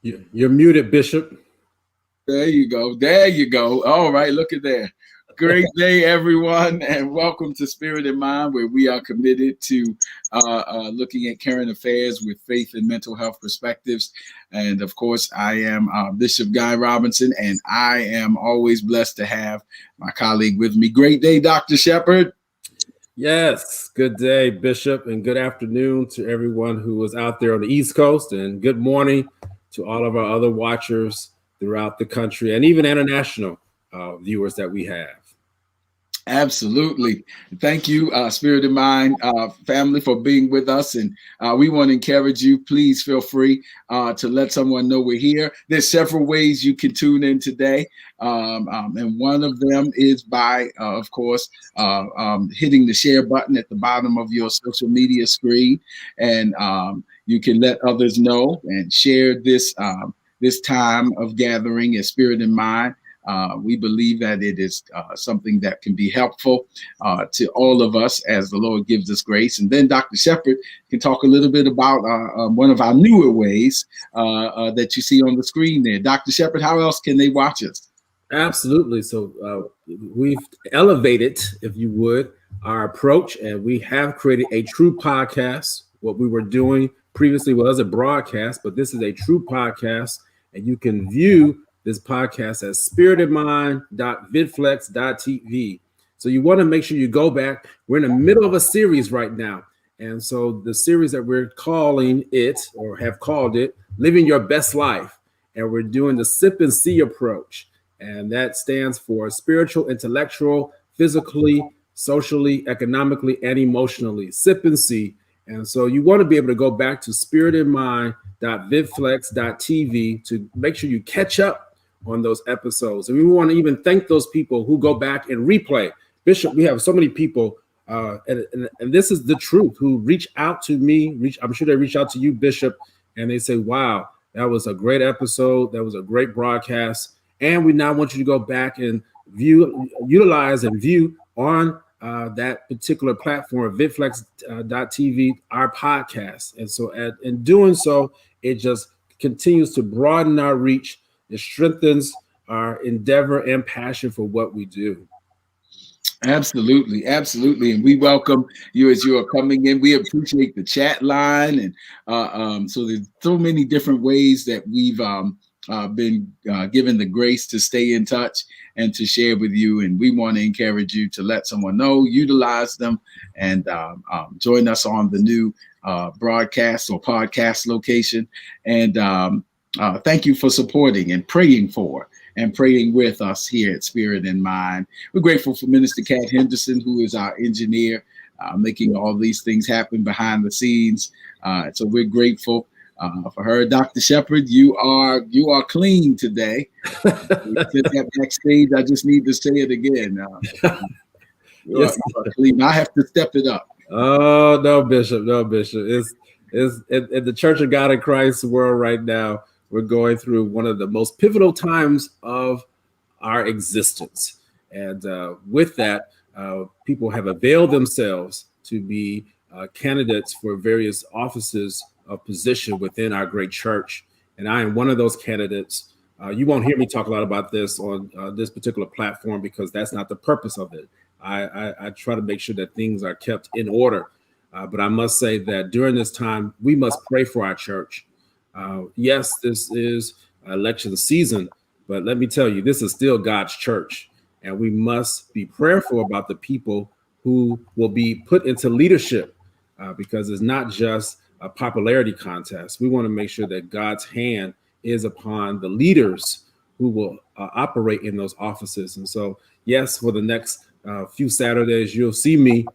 You're muted, Bishop. There you go. There you go. All right, look at there. Great day, everyone, and welcome to Spirit in Mind, where we are committed to looking at current affairs with faith and mental health perspectives. And of course, I am Bishop Guy Robinson, and I am always blessed to have my colleague with me. Great day, Dr. Shepherd. Yes, good day, Bishop, and good afternoon to everyone who is out there on the East Coast, and good morning to all of our other watchers throughout the country and even international viewers that we have. Absolutely. Thank you, Spirit in Mind family, for being with us. And we want to encourage you. Please feel free to let someone know we're here. There's several ways you can tune in today. And one of them is by, of course, hitting the share button at the bottom of your social media screen. And you can let others know and share this time of gathering as Spirit in Mind. We believe that it is something that can be helpful to all of us as the Lord gives us grace. And then Dr. Shepherd can talk a little bit about one of our newer ways that you see on the screen there. Dr. Shepherd, how else can they watch us? Absolutely. So we've elevated, if you would, our approach, and we have created a true podcast. What we were doing previously was a broadcast, but this is a true podcast, and you can view this podcast at spiritedmind.vidflex.tv. So you want to make sure you go back. We're in the middle of a series right now. And so the series that we're calling it, or have called it, Living Your Best Life. And we're doing the SIP and C approach. And that stands for spiritual, intellectual, physically, socially, economically, and emotionally. SIP and C. And so you want to be able to go back to spiritedmind.vidflex.tv to make sure you catch up on those episodes. And we want to even thank those people who go back and replay. Bishop, we have so many people, and this is the truth, who reach out to me. I'm sure they reach out to you, Bishop, and they say, wow, that was a great episode. That was a great broadcast. And we now want you to go back and utilize and view on that particular platform, vidflex.tv, our podcast. And so in doing so, it just continues to broaden our reach. It strengthens our endeavor and passion for what we do. Absolutely. Absolutely. And we welcome you as you are coming in. We appreciate the chat line. And so there's so many different ways that we've been given the grace to stay in touch and to share with you. And we want to encourage you to let someone know, utilize them, and join us on the new broadcast or podcast location. And thank you for supporting and praying for and praying with us here at Spirit in Mind. We're grateful for Minister Kat Henderson, who is our engineer, making all these things happen behind the scenes. So we're grateful for her. Dr. Shepherd, you are clean today. That backstage, I just need to say it again. You are clean. I have to step it up. Oh, no, Bishop. It's in the Church of God in Christ world right now. We're going through one of the most pivotal times of our existence. And with that, people have availed themselves to be candidates for various offices of position within our great church. And I am one of those candidates. You won't hear me talk a lot about this on this particular platform because that's not the purpose of it. I try to make sure that things are kept in order. But I must say that during this time, we must pray for our church. Yes, this is election season, but let me tell you, this is still God's church, and we must be prayerful about the people who will be put into leadership because it's not just a popularity contest. We want to make sure that God's hand is upon the leaders who will operate in those offices. And so, yes, for the next few Saturdays, you'll see me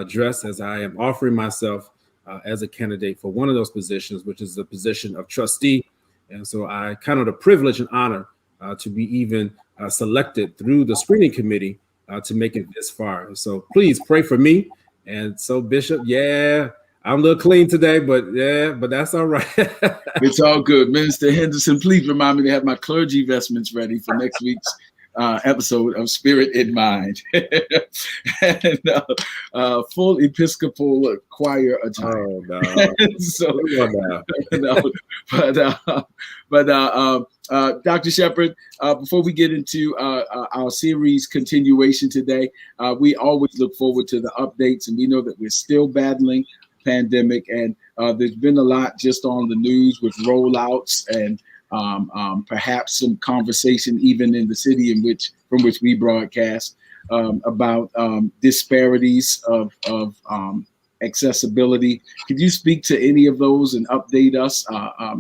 dressed as I am offering myself as a candidate for one of those positions, which is the position of trustee. And so I count it a privilege and honor to be even selected through the screening committee to make it this far. So please pray for me. And so, Bishop, I'm a little clean today, but that's all right. It's all good. Minister Henderson, please remind me to have my clergy vestments ready for next week's episode of Spirit in Mind. And full Episcopal choir attire. Oh no! So, No. Dr. Shepherd, before we get into our series continuation today, we always look forward to the updates, and we know that we're still battling pandemic, and there's been a lot just on the news with rollouts and perhaps some conversation even in the city from which we broadcast about disparities of accessibility. Could you speak to any of those and update us?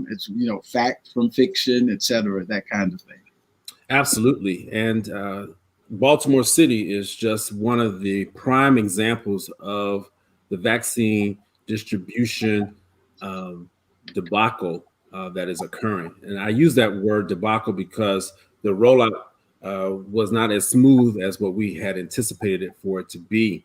It's fact from fiction, et cetera, that kind of thing. Absolutely. And Baltimore City is just one of the prime examples of the vaccine distribution debacle that is occurring. And I use that word debacle because the rollout was not as smooth as what we had anticipated it for it to be.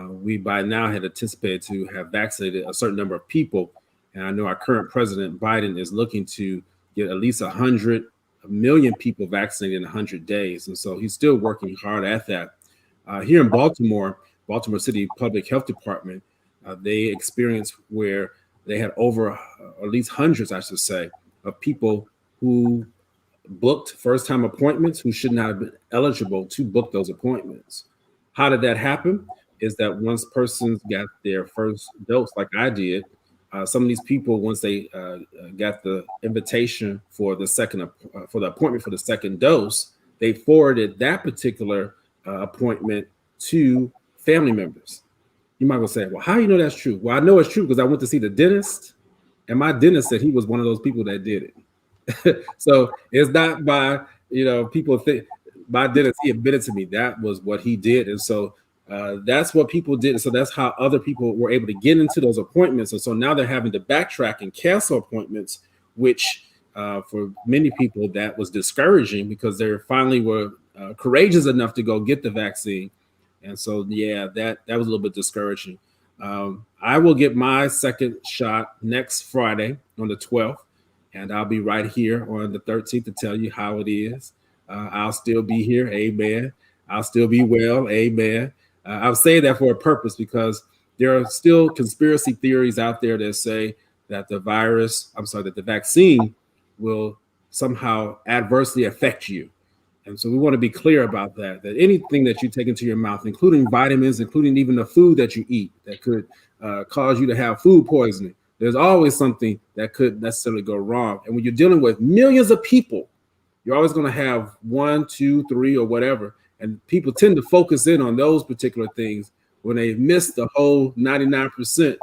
We by now had anticipated to have vaccinated a certain number of people. And I know our current president, Biden, is looking to get at least 100 million people vaccinated in 100 days. And so he's still working hard at that. Here in Baltimore City Public Health Department, they experienced where they had over at least hundreds, I should say, of people who booked first-time appointments who should not have been eligible to book those appointments. How did that happen? Is that once persons got their first dose, like I did, some of these people, once they got the invitation for the appointment for the second dose, they forwarded that particular appointment to family members. You might well say, well, how do you know that's true? Well, I know it's true because I went to see the dentist, and my dentist said he was one of those people that did it. So it's not by, people think, my dentist, he admitted to me that was what he did. And so that's what people did. So that's how other people were able to get into those appointments. And so now they're having to backtrack and cancel appointments, which for many people that was discouraging because they finally were courageous enough to go get the vaccine. And so, yeah, that was a little bit discouraging. I will get my second shot next Friday on the 12th, and I'll be right here on the 13th to tell you how it is. I'll still be here. Amen. I'll still be well. Amen. I'll say that for a purpose because there are still conspiracy theories out there that say that the vaccine will somehow adversely affect you. And so we want to be clear about that anything that you take into your mouth, including vitamins, including even the food that you eat that could cause you to have food poisoning, there's always something that could necessarily go wrong. And when you're dealing with millions of people, you're always going to have 1, 2, 3, or whatever. And people tend to focus in on those particular things when they miss the whole 99%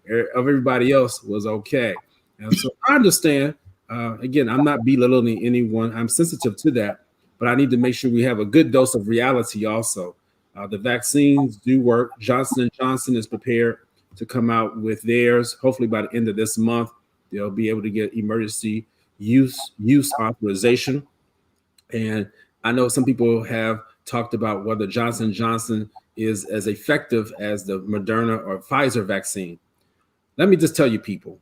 of everybody else was okay. And so I understand, again, I'm not belittling anyone. I'm sensitive to that. But I need to make sure we have a good dose of reality also. The vaccines do work. Johnson & Johnson is prepared to come out with theirs. Hopefully by the end of this month, they'll be able to get emergency use authorization. And I know some people have talked about whether Johnson & Johnson is as effective as the Moderna or Pfizer vaccine. Let me just tell you, people,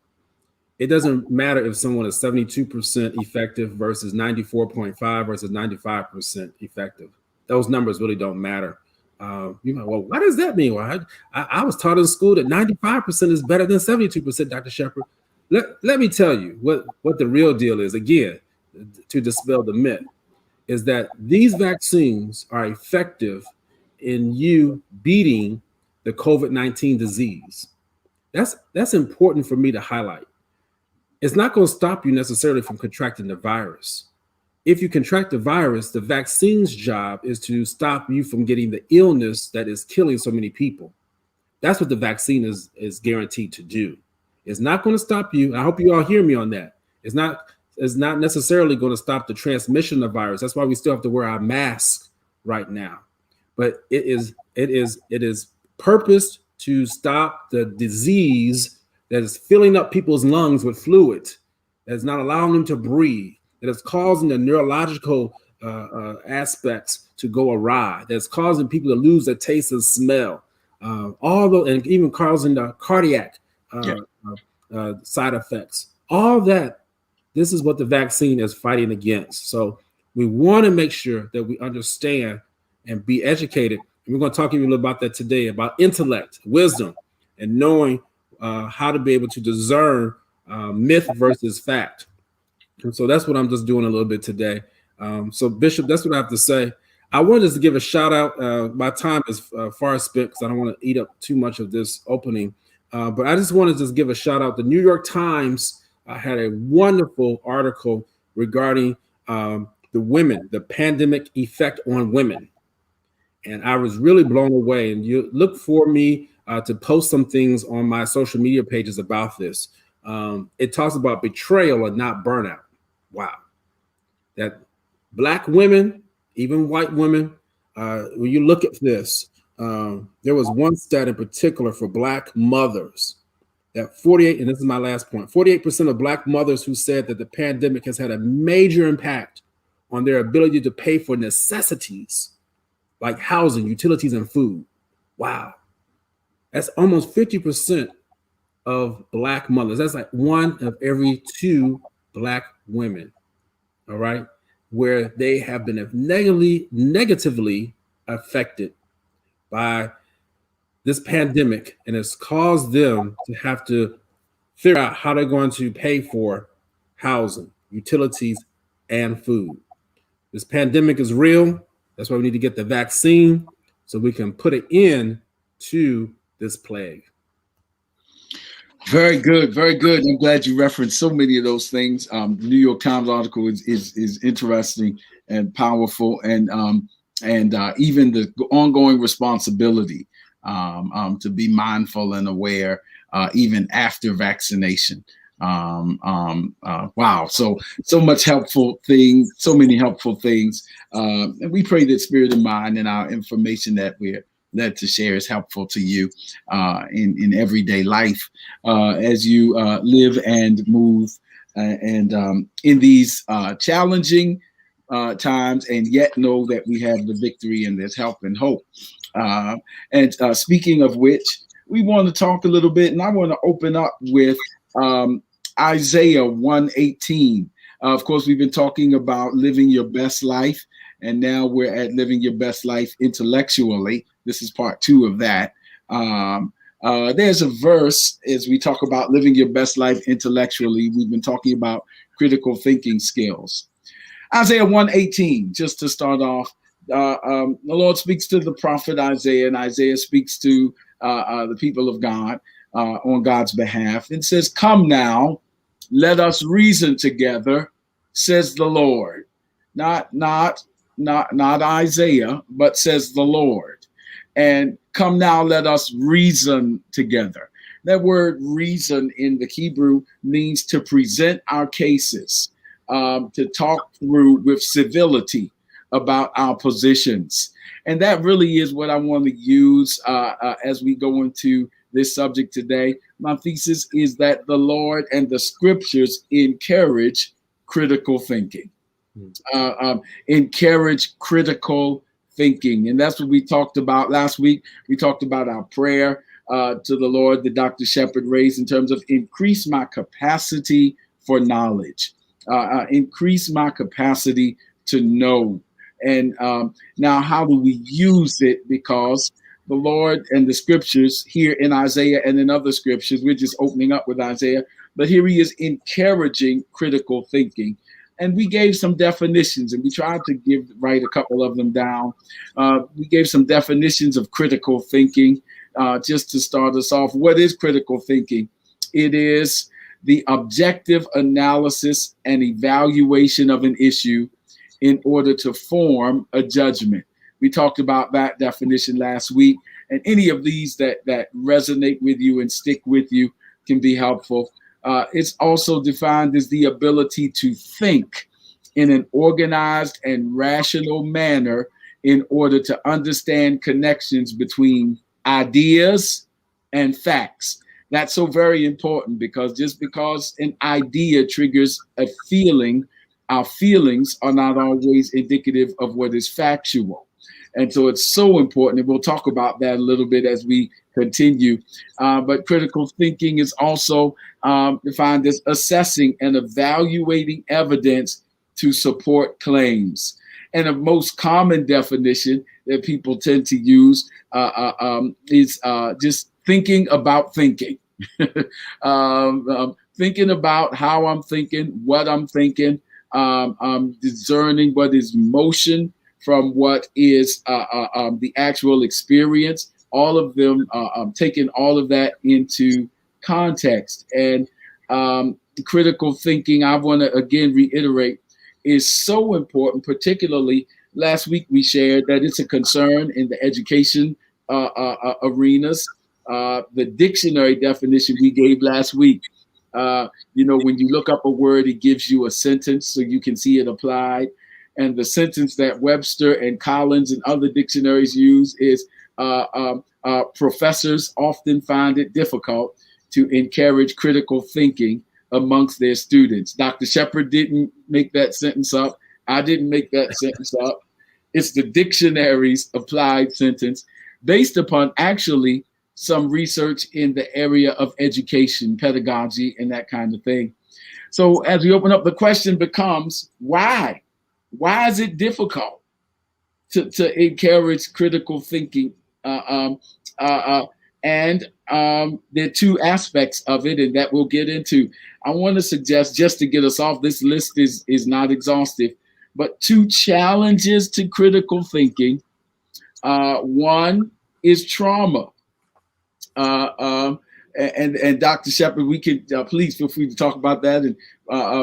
it doesn't matter if someone is 72% effective versus 94.5 versus 95% effective. Those numbers really don't matter. Well, what does that mean? Well, I was taught in school that 95% is better than 72%, Dr. Shepherd. Let me tell you what the real deal is, again, to dispel the myth, is that these vaccines are effective in you beating the COVID-19 disease. That's important for me to highlight. It's not going to stop you necessarily from contracting the virus. If you contract the virus, the vaccine's job is to stop you from getting the illness that is killing so many people. That's what the vaccine is guaranteed to do. It's not going to stop you. I hope you all hear me on that. It's not necessarily going to stop the transmission of the virus. That's why we still have to wear our mask right now. But it is purposed to stop the disease that is filling up people's lungs with fluid, that is not allowing them to breathe, that is causing the neurological aspects to go awry, that's causing people to lose their taste and smell, and even causing the cardiac side effects. All that, this is what the vaccine is fighting against. So We want to make sure that we understand and be educated. And we're going to talk to you a little about that today, about intellect, wisdom, and knowing how to be able to discern myth versus fact. And so that's what I'm just doing a little bit today. So Bishop, that's what I have to say. I wanted just to give a shout out. My time is far spent because I don't want to eat up too much of this opening. But I just wanted to just give a shout out. The New York Times had a wonderful article regarding the women, the pandemic effect on women. And I was really blown away. And you look for me to post some things on my social media pages about this. It talks about betrayal and not burnout. Wow. That Black women, even white women, when you look at this, there was one stat in particular for Black mothers that 48, and this is my last point, 48% of Black mothers who said that the pandemic has had a major impact on their ability to pay for necessities like housing, utilities, and food. Wow. That's almost 50% of Black mothers. That's like 1 of every 2 Black women, all right, where they have been negatively affected by this pandemic, and it's caused them to have to figure out how they're going to pay for housing, utilities, and food. This pandemic is real. That's why we need to get the vaccine so we can put an end to this plague. Very good, very good. I'm glad you referenced so many of those things. The New York Times article is interesting and powerful, and even the ongoing responsibility to be mindful and aware even after vaccination. Wow, so much helpful things, so many helpful things, and we pray that Spirit and Mind and our information that we're led to share is helpful to you in everyday life as you live and move and in these challenging times, and yet know that we have the victory and there's help and hope. And speaking of which, we want to talk a little bit, and I want to open up with Isaiah 1:18. Of course, we've been talking about living your best life, and now we're at living your best life intellectually. This is part 2 of that. There's a verse as we talk about living your best life intellectually. We've been talking about critical thinking skills. Isaiah 1:18, just to start off, the Lord speaks to the prophet Isaiah, and Isaiah speaks to the people of God on God's behalf, and says, "Come now, let us reason together, says the Lord." Not Isaiah, but says the Lord. And come now, let us reason together. That word reason in the Hebrew means to present our cases, to talk through with civility about our positions. And that really is what I want to use as we go into this subject today. My thesis is that the Lord and the scriptures encourage critical thinking. Encourage critical thinking. And that's what we talked about last week. We talked about our prayer to the Lord that Dr. Shepherd raised in terms of increase my capacity for knowledge, increase my capacity to know. And now how do we use it? Because the Lord and the scriptures here in Isaiah and in other scriptures, we're just opening up with Isaiah, but here he is encouraging critical thinking. And we gave some definitions, and we tried to write a couple of them down. We gave some definitions of critical thinking just to start us off. What is critical thinking? It is the objective analysis and evaluation of an issue in order to form a judgment. We talked about that definition last week, and any of these that resonate with you and stick with you can be helpful. It's also defined as the ability to think in an organized and rational manner in order to understand connections between ideas and facts. That's so very important, because just because an idea triggers a feeling, our feelings are not always indicative of what is factual. And so it's so important, and we'll talk about that a little bit as we continue. But critical thinking is also defined as assessing and evaluating evidence to support claims. And the most common definition that people tend to use is just thinking about thinking. Thinking about how I'm thinking, what I'm thinking, discerning what is motion from what is the actual experience. All of them, taking all of that into context. And critical thinking, I want to again reiterate, is so important. Particularly last week we shared that it's a concern in the education arenas. The dictionary definition we gave last week, when you look up a word, it gives you a sentence so you can see it applied. And the sentence that Webster and Collins and other dictionaries use is professors often find it difficult to encourage critical thinking amongst their students. Dr. Shepard didn't make that sentence up. I didn't make that sentence up. It's the dictionary's applied sentence based upon actually some research in the area of education, pedagogy, and that kind of thing. So as we open up, the question becomes, why? Why is it difficult to encourage critical thinking? And there are two aspects of it, and that we'll get into. I want to suggest, just to get us off, this list is not exhaustive, but two challenges to critical thinking. One is trauma. And Dr. Shepard, we could please feel free to talk about that. And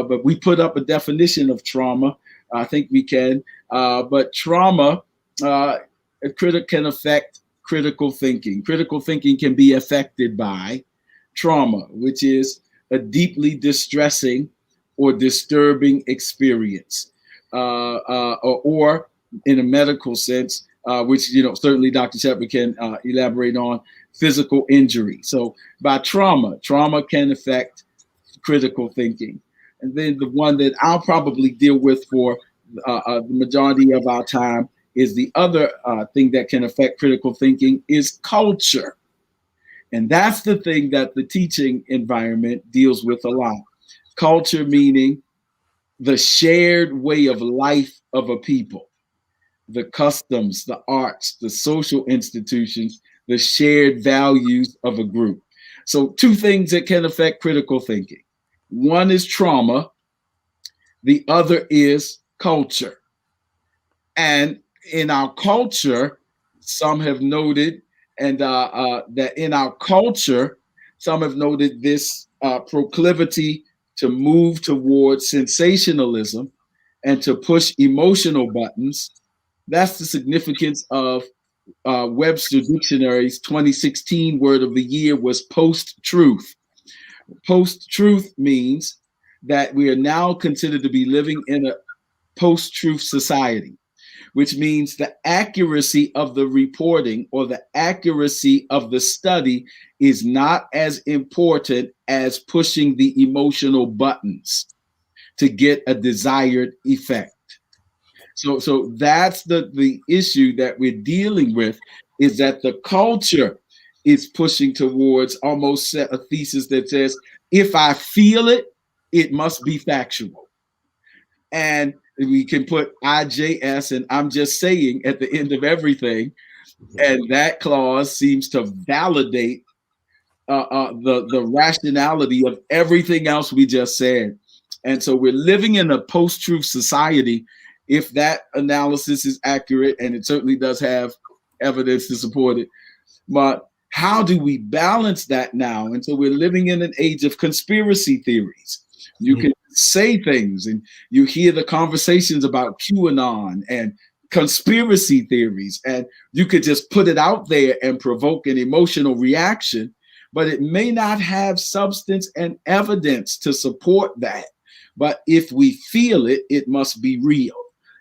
but we put up a definition of trauma. I think we can. But trauma can affect critical thinking. Critical thinking can be affected by trauma, which is a deeply distressing or disturbing experience, or in a medical sense, which certainly Dr. Shepard can elaborate on, physical injury. So by trauma can affect critical thinking. And then the one that I'll probably deal with for the majority of our time is the other thing that can affect critical thinking is culture. And that's the thing that the teaching environment deals with a lot. Culture meaning the shared way of life of a people, the customs, the arts, the social institutions, the shared values of a group. So two things that can affect critical thinking. One is trauma. The other is culture. And in our culture, some have noted, and that in our culture, some have noted this proclivity to move towards sensationalism and to push emotional buttons. That's the significance of Webster Dictionary's 2016 word of the year was post-truth. Post-truth means that we are now considered to be living in a post-truth society, which means the accuracy of the reporting or the accuracy of the study is not as important as pushing the emotional buttons to get a desired effect. So that's the issue that we're dealing with, is that the culture is pushing towards almost a thesis that says, if I feel it, it must be factual. And we can put IJS and I'm just saying at the end of everything. And that clause seems to validate the rationality of everything else we just said. And so we're living in a post-truth society, if that analysis is accurate, and it certainly does have evidence to support it. But how do we balance that now? And so we're living in an age of conspiracy theories. You can say things and you hear the conversations about QAnon and conspiracy theories, and you could just put it out there and provoke an emotional reaction, but it may not have substance and evidence to support that. But if we feel it, it must be real.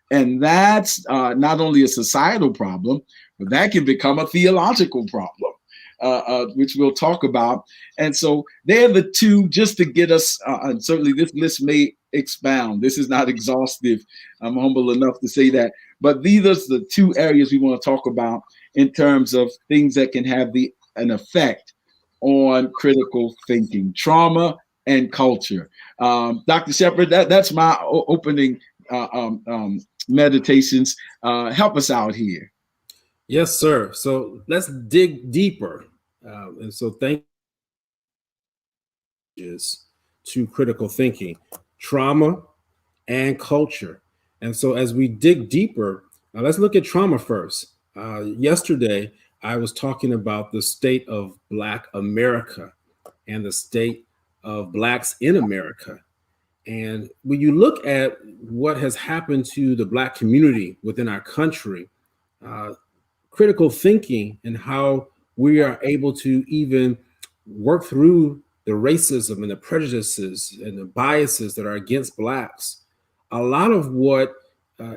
And that's not only a societal problem, but that can become a theological problem, which we'll talk about. And so they're the two, just to get us, and certainly this list may expound. This is not exhaustive. I'm humble enough to say that. But these are the two areas we want to talk about in terms of things that can have an effect on critical thinking, trauma and culture. Dr. Shepard, that's my opening meditations. Help us out here. Yes, sir. So let's dig deeper. And so thank you to critical thinking, trauma, and culture. And so as we dig deeper, let's look at trauma first. Yesterday, I was talking about the state of Black America and the state of Blacks in America. And when you look at what has happened to the Black community within our country, critical thinking and how we are able to even work through the racism and the prejudices and the biases that are against Blacks, a lot of what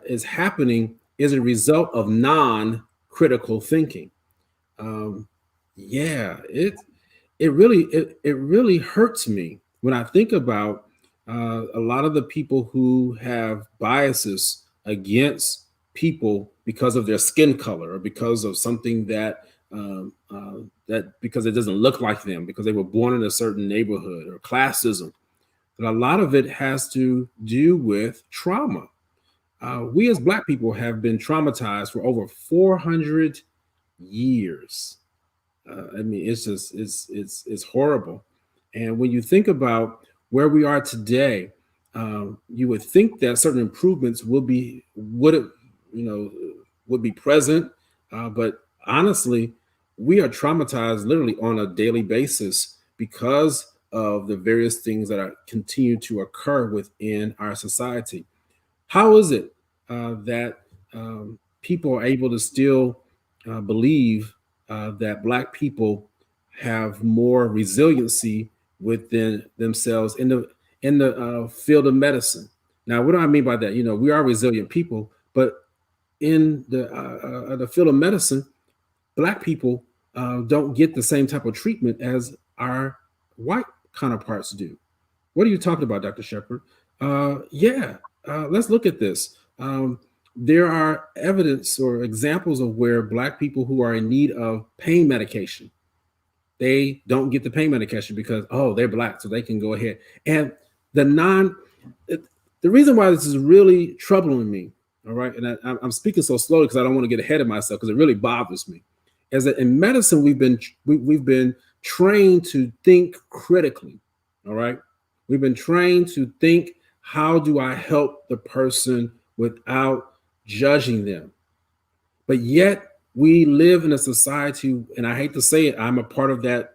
is happening is a result of non-critical thinking. Yeah, it really hurts me when I think about a lot of the people who have biases against people because of their skin color or because of something that because it doesn't look like them, because they were born in a certain neighborhood, or classism. But a lot of it has to do with trauma. We as Black people have been traumatized for over 400 years. I mean, it's just it's horrible. And when you think about where we are today, you would think that certain improvements would be present, but honestly, we are traumatized literally on a daily basis because of the various things that continue to occur within our society. How is it that people are able to still believe that Black people have more resiliency within themselves in the field of medicine? Now, what do I mean by that? We are resilient people, but in the field of medicine, Black people don't get the same type of treatment as our white counterparts do. What are you talking about, Dr. Shepherd? Let's look at this. There are evidence or examples of where Black people who are in need of pain medication, they don't get the pain medication because, they're Black, so they can go ahead. And the reason why this is really troubling me, all right, and I'm speaking so slowly because I don't want to get ahead of myself, because it really bothers me, is that in medicine we've been trained to think critically, all right? We've been trained to think, how do I help the person without judging them? But yet we live in a society, and I hate to say it, I'm a part of that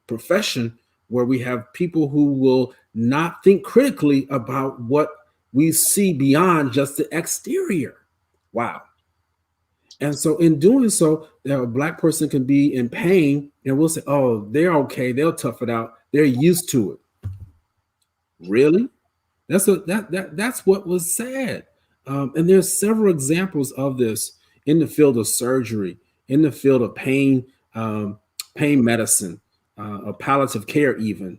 profession, where we have people who will not think critically about what we see beyond just the exterior. Wow. And so in doing so, a Black person can be in pain and we'll say, they're okay, they'll tough it out, they're used to it. Really? That's what was said. And there's several examples of this in the field of surgery, in the field of pain medicine, or palliative care even.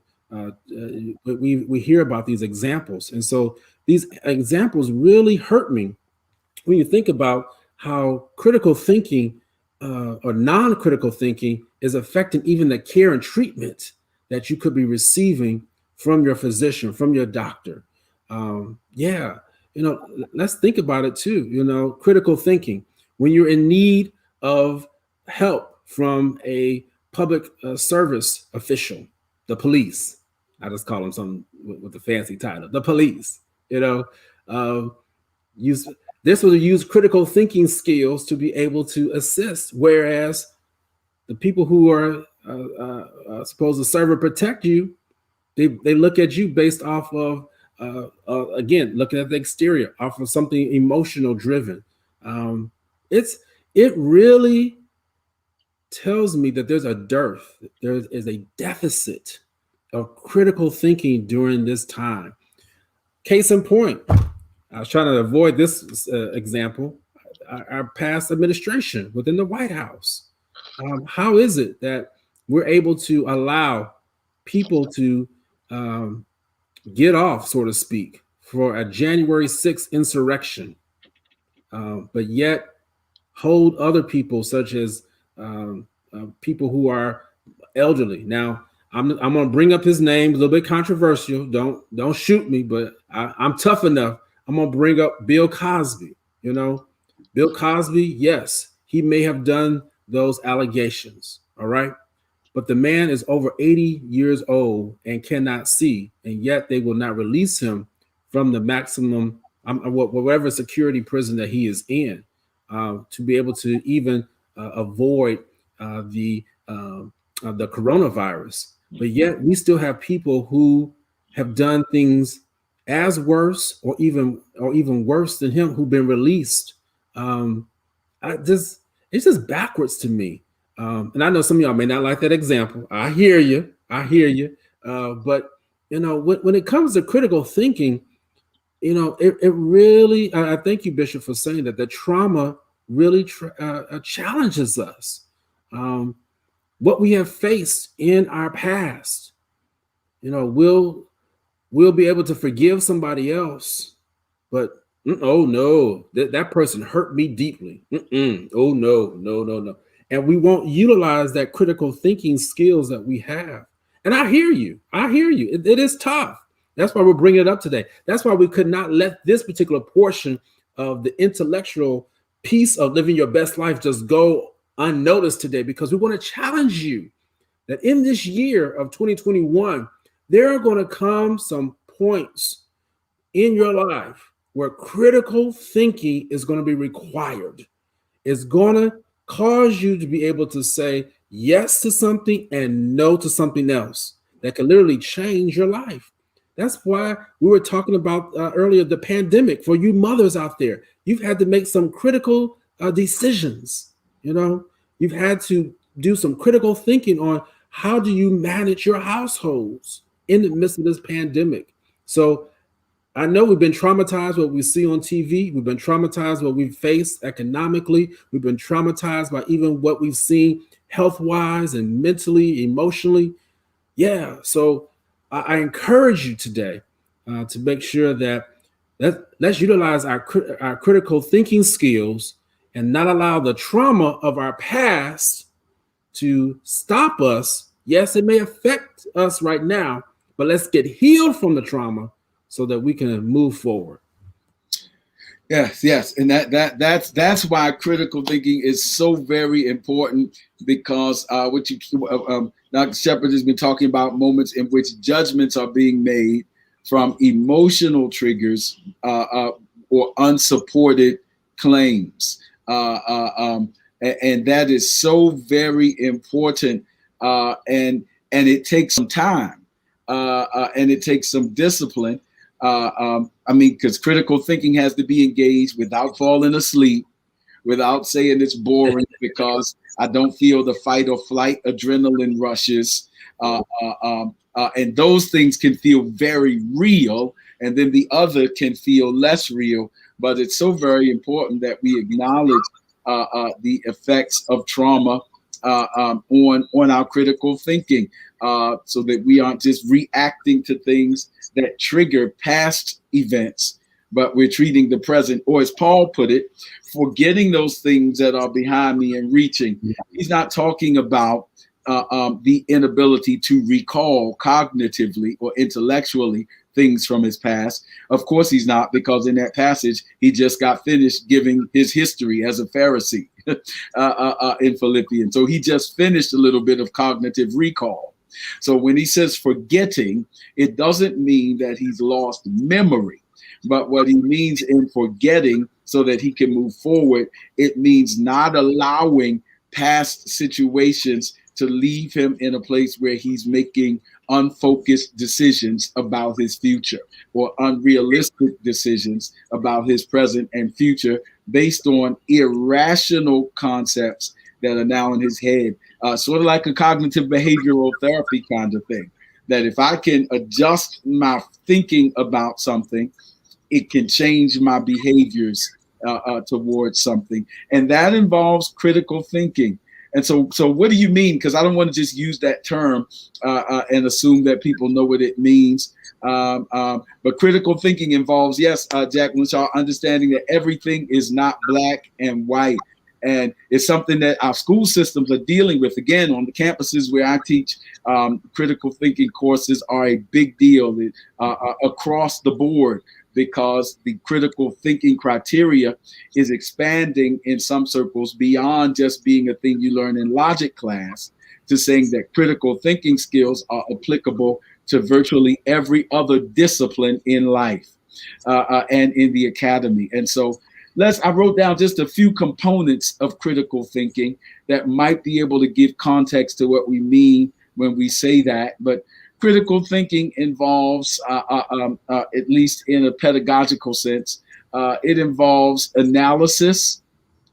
We hear about these examples. And so these examples really hurt me when you think about how critical thinking or non-critical thinking is affecting even the care and treatment that you could be receiving from your physician, from your doctor. Let's think about it too. Critical thinking, when you're in need of help from a public service official, the police. I just call them something with the fancy title, the police. This will use critical thinking skills to be able to assist, whereas the people who are supposed to serve and protect you, they look at you based off of again, looking at the exterior, off of something emotional driven. It really tells me that there's a dearth, there is a deficit of critical thinking during this time. Case in point, I was trying to avoid this example, our past administration within the White House. How is it that we're able to allow people to get off, so to speak, for a January 6th insurrection, but yet hold other people, such as people who are elderly? Now, I'm going to bring up his name, a little bit controversial. Don't shoot me, but I'm tough enough. I'm going to bring up Bill Cosby. You know, Bill Cosby, yes, he may have done those allegations. All right. But the man is over 80 years old and cannot see, and yet they will not release him from the maximum, whatever security prison that he is in, to be able to even avoid the coronavirus. But yet we still have people who have done things as worse or even worse than him who've been released. It's just backwards to me. And I know some of y'all may not like that example. I hear you. But when it comes to critical thinking, it really. I thank you, Bishop, for saying that the trauma really challenges us. What we have faced in our past, we'll be able to forgive somebody else, but oh no, that person hurt me deeply. Oh no. And we won't utilize that critical thinking skills that we have. And I hear you. It is tough. That's why we're bringing it up today. That's why we could not let this particular portion of the intellectual piece of living your best life just go unnoticed today, because we want to challenge you that in this year of 2021, there are going to come some points in your life where critical thinking is going to be required. It's going to cause you to be able to say yes to something and no to something else that can literally change your life. That's why we were talking about earlier the pandemic. For you mothers out there, you've had to make some critical decisions. You've had to do some critical thinking on how do you manage your households in the midst of this pandemic. So I know we've been traumatized what we see on TV. We've been traumatized what we've faced economically. We've been traumatized by even what we've seen health-wise and mentally, emotionally. Yeah. So I encourage you today to make sure that let's utilize our critical thinking skills and not allow the trauma of our past to stop us. Yes, it may affect us right now, but let's get healed from the trauma so that we can move forward. Yes, and that's why critical thinking is so very important, because Dr. Shepherd has been talking about moments in which judgments are being made from emotional triggers or unsupported claims, and that is so very important, and it takes some time, and it takes some discipline. Because critical thinking has to be engaged without falling asleep, without saying it's boring because I don't feel the fight or flight adrenaline rushes. And those things can feel very real, and then the other can feel less real. But it's so very important that we acknowledge the effects of trauma on our critical thinking, so that we aren't just reacting to things that trigger past events, but we're treating the present, or as Paul put it, forgetting those things that are behind me and reaching. Yeah. He's not talking about the inability to recall cognitively or intellectually things from his past. Of course he's not, because in that passage, he just got finished giving his history as a Pharisee in Philippians. So he just finished a little bit of cognitive recall. So when he says forgetting, it doesn't mean that he's lost memory, but what he means in forgetting so that he can move forward, it means not allowing past situations to leave him in a place where he's making unfocused decisions about his future, or unrealistic decisions about his present and future based on irrational concepts that are now in his head. Sort of like a cognitive behavioral therapy kind of thing, that if I can adjust my thinking about something, it can change my behaviors towards something. And that involves critical thinking. And so what do you mean? Because I don't want to just use that term and assume that people know what it means. But critical thinking involves, yes, Jacqueline Shaw, understanding that everything is not black and white. And it's something that our school systems are dealing with. Again, on the campuses where I teach, critical thinking courses are a big deal across the board, because the critical thinking criteria is expanding in some circles beyond just being a thing you learn in logic class, to saying that critical thinking skills are applicable to virtually every other discipline in life and in the academy. And so I wrote down just a few components of critical thinking that might be able to give context to what we mean when we say that. But critical thinking involves, at least in a pedagogical sense, it involves analysis,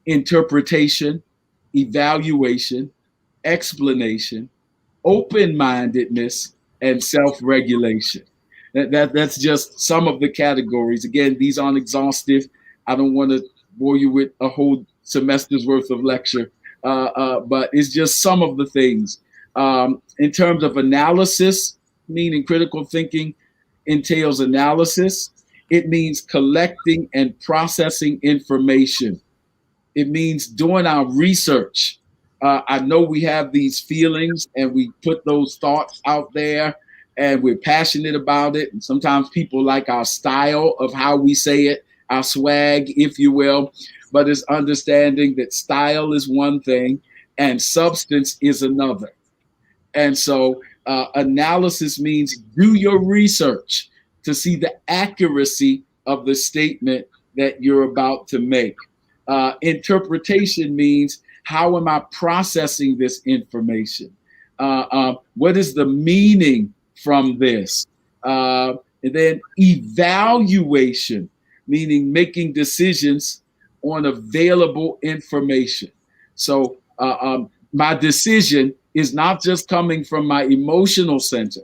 interpretation, evaluation, explanation, open-mindedness, and self-regulation. That's just some of the categories. Again, these aren't exhaustive. I don't want to bore you with a whole semester's worth of lecture, but it's just some of the things. In terms of analysis, meaning critical thinking entails analysis. It means collecting and processing information. It means doing our research. I know we have these feelings and we put those thoughts out there and we're passionate about it. And sometimes people like our style of how we say it, our swag, if you will, but it's understanding that style is one thing and substance is another. And so analysis means do your research to see the accuracy of the statement that you're about to make. Interpretation means, how am I processing this information? What is the meaning from this? And then evaluation, meaning making decisions on available information. So my decision is not just coming from my emotional center,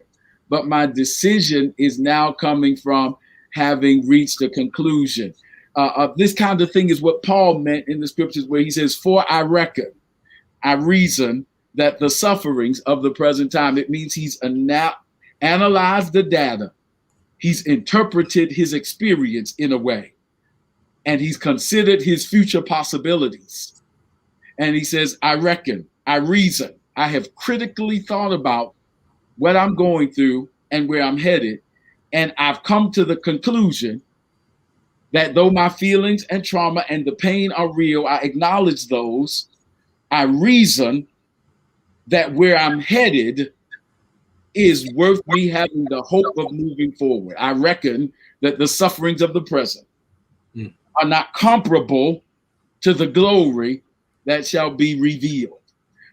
but my decision is now coming from having reached a conclusion. This kind of thing is what Paul meant in the scriptures, where he says, for I reason that the sufferings of the present time. It means he's analyzed the data. He's interpreted his experience in a way, and he's considered his future possibilities. And he says, I reason, I have critically thought about what I'm going through and where I'm headed. And I've come to the conclusion that though my feelings and trauma and the pain are real, I acknowledge those. I reason that where I'm headed is worth me having the hope of moving forward. I reckon that the sufferings of the present are not comparable to the glory that shall be revealed.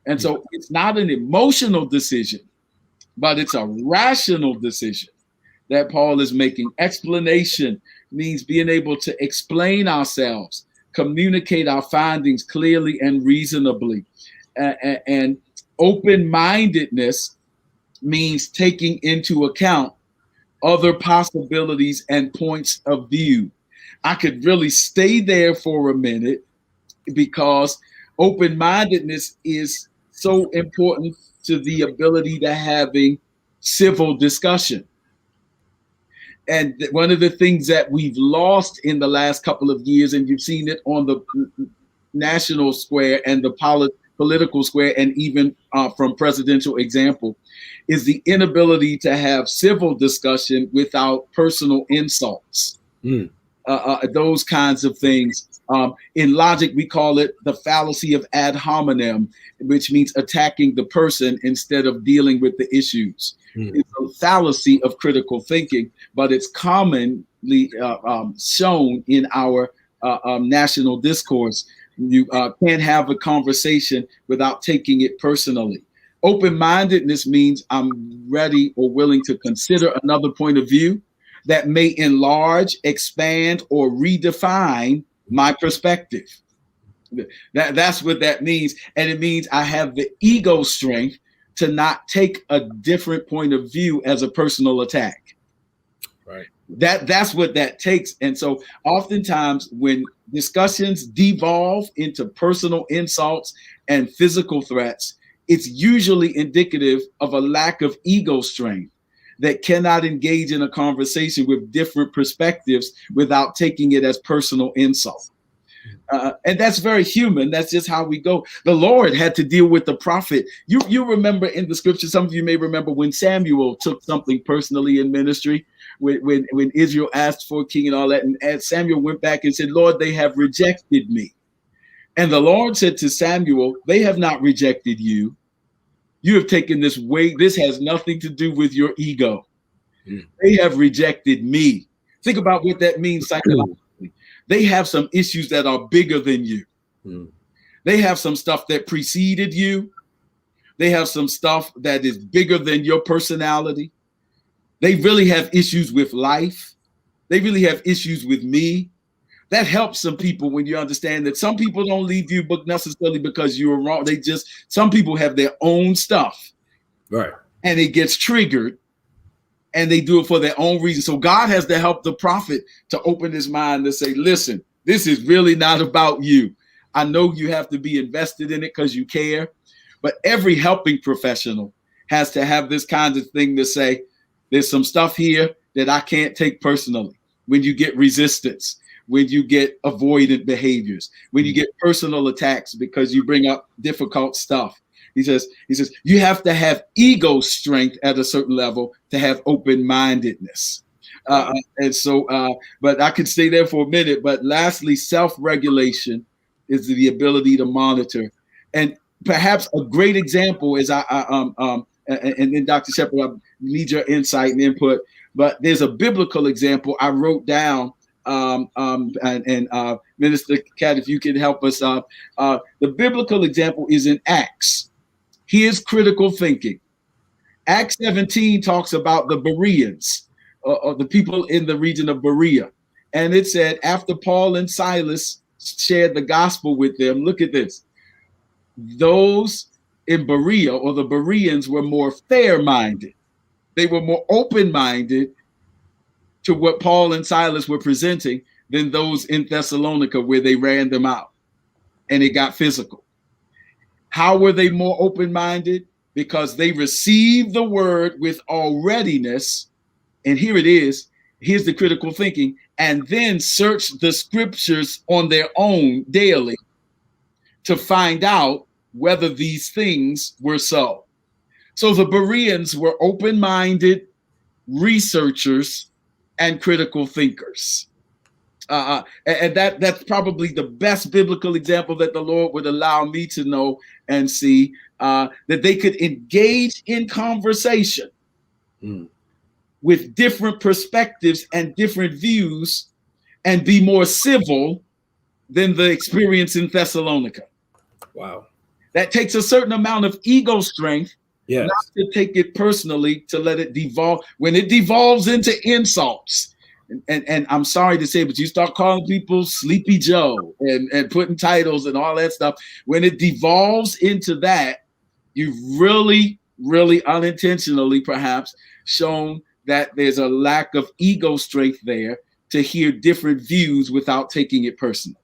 And so it's not an emotional decision, but it's a rational decision that Paul is making. Explanation means being able to explain ourselves, communicate our findings clearly and reasonably. And open-mindedness means taking into account other possibilities and points of view. I could really stay there for a minute, because open-mindedness is so important to the ability to having civil discussion. And one of the things that we've lost in the last couple of years, and you've seen it on the national square and the political square, and even from presidential example, is the inability to have civil discussion without personal insults. Those kinds of things. In logic, we call it the fallacy of ad hominem, which means attacking the person instead of dealing with the issues. It's a fallacy of critical thinking, but it's commonly shown in our national discourse. You can't have a conversation without taking it personally. Open-mindedness means I'm ready or willing to consider another point of view that may enlarge, expand, or redefine my perspective. That's what that means. And it means I have the ego strength to not take a different point of view as a personal attack. Right. That's what that takes. And so oftentimes when discussions devolve into personal insults and physical threats, it's usually indicative of a lack of ego strength that cannot engage in a conversation with different perspectives without taking it as personal insult. And that's very human. That's just how we go. The Lord had to deal with the prophet. You remember in the scripture, some of you may remember when Samuel took something personally in ministry, when Israel asked for a king and all that, and Samuel went back and said, Lord, they have rejected me. And the Lord said to Samuel, they have not rejected you. You have taken this way. This has nothing to do with your ego. They have rejected me. Think about what that means psychologically. They have some issues that are bigger than you. They have some stuff that preceded you. They have some stuff that is bigger than your personality. They really have issues with life. They really have issues with me. That helps some people when you understand that some people don't leave you but necessarily because you were wrong. Some people have their own stuff. Right. And it gets triggered and they do it for their own reason. So God has to help the prophet to open his mind to say, listen, this is really not about you. I know you have to be invested in it because you care, but every helping professional has to have this kind of thing to say, there's some stuff here that I can't take personally. When you get resistance, when you get avoidant behaviors, when you get personal attacks because you bring up difficult stuff. He says, you have to have ego strength at a certain level to have open-mindedness. But I could stay there for a minute. But lastly, self-regulation is the ability to monitor. And perhaps a great example is and then Dr. Shepherd, I need your insight and input. But there's a biblical example I wrote down. Minister Cat, if you can help us, the biblical example is in Acts. Here's critical thinking. Acts 17 talks about the Bereans, or the people in the region of Berea. And it said, after Paul and Silas shared the gospel with them, look at this. Those in Berea, or the Bereans, were more fair-minded. They were more open-minded to what Paul and Silas were presenting than those in Thessalonica, where they ran them out and it got physical. How were they more open-minded? Because they received the word with all readiness. And here it is. Here's the critical thinking. And then searched the scriptures on their own daily to find out whether these things were so. So the Bereans were open-minded researchers and critical thinkers. And that's probably the best biblical example that the Lord would allow me to know and see, that they could engage in conversation with different perspectives and different views and be more civil than the experience in Thessalonica. Wow. That takes a certain amount of ego strength, yes, not to take it personally, to let it devolve. When it devolves into insults, and I'm sorry to say, but you start calling people Sleepy Joe and putting titles and all that stuff. When it devolves into that, you've really, really unintentionally perhaps shown that there's a lack of ego strength there to hear different views without taking it personal.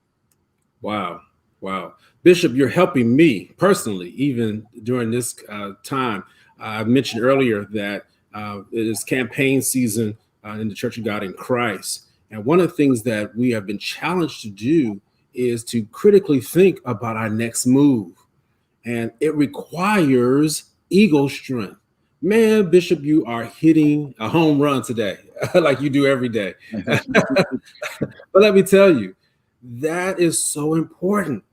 Wow. Wow. Bishop, you're helping me personally, even during this time. I mentioned earlier that it is campaign season in the Church of God in Christ. And one of the things that we have been challenged to do is to critically think about our next move. And it requires ego strength. Man, Bishop, you are hitting a home run today, like you do every day. But let me tell you, that is so important.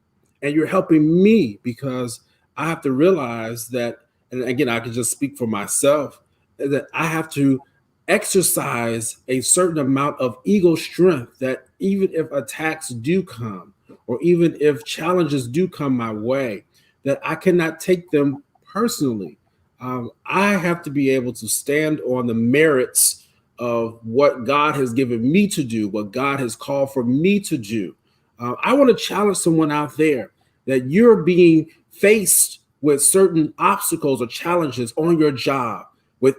And you're helping me because I have to realize that, and again, I can just speak for myself, that I have to exercise a certain amount of ego strength, that even if attacks do come, or even if challenges do come my way, that I cannot take them personally. I have to be able to stand on the merits of what God has given me to do, what God has called for me to do. I want to challenge someone out there that you're being faced with certain obstacles or challenges on your job,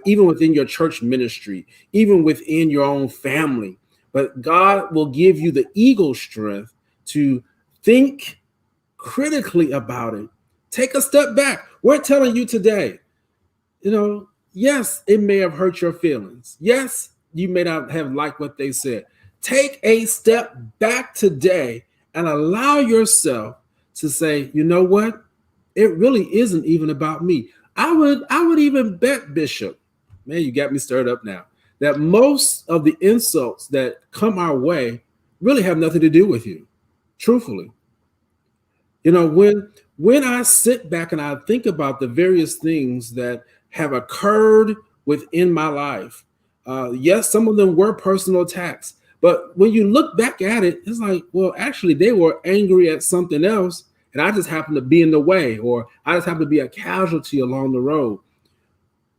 even within your church ministry, even within your own family. But God will give you the ego strength to think critically about it. Take a step back. We're telling you today, yes, it may have hurt your feelings. Yes, you may not have liked what they said. Take a step back today and allow yourself to say, you know what? It really isn't even about me. I would even bet, Bishop, man, you got me stirred up now, that most of the insults that come our way really have nothing to do with you. Truthfully. You know, when I sit back and I think about the various things that have occurred within my life, yes, some of them were personal attacks, but when you look back at it, it's like, well, actually, they were angry at something else, and I just happened to be in the way, or I just happened to be a casualty along the road.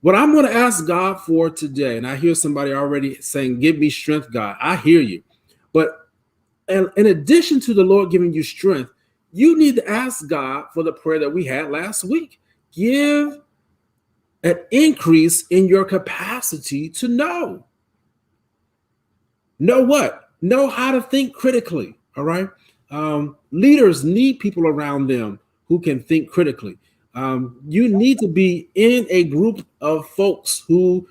What I'm going to ask God for today, and I hear somebody already saying, "Give me strength, God." I hear you, but and in addition to the Lord giving you strength, you need to ask God for the prayer that we had last week. Give an increase in your capacity to know. Know what? Know how to think critically. All right. Leaders need people around them who can think critically. You need to be in a group of folks who,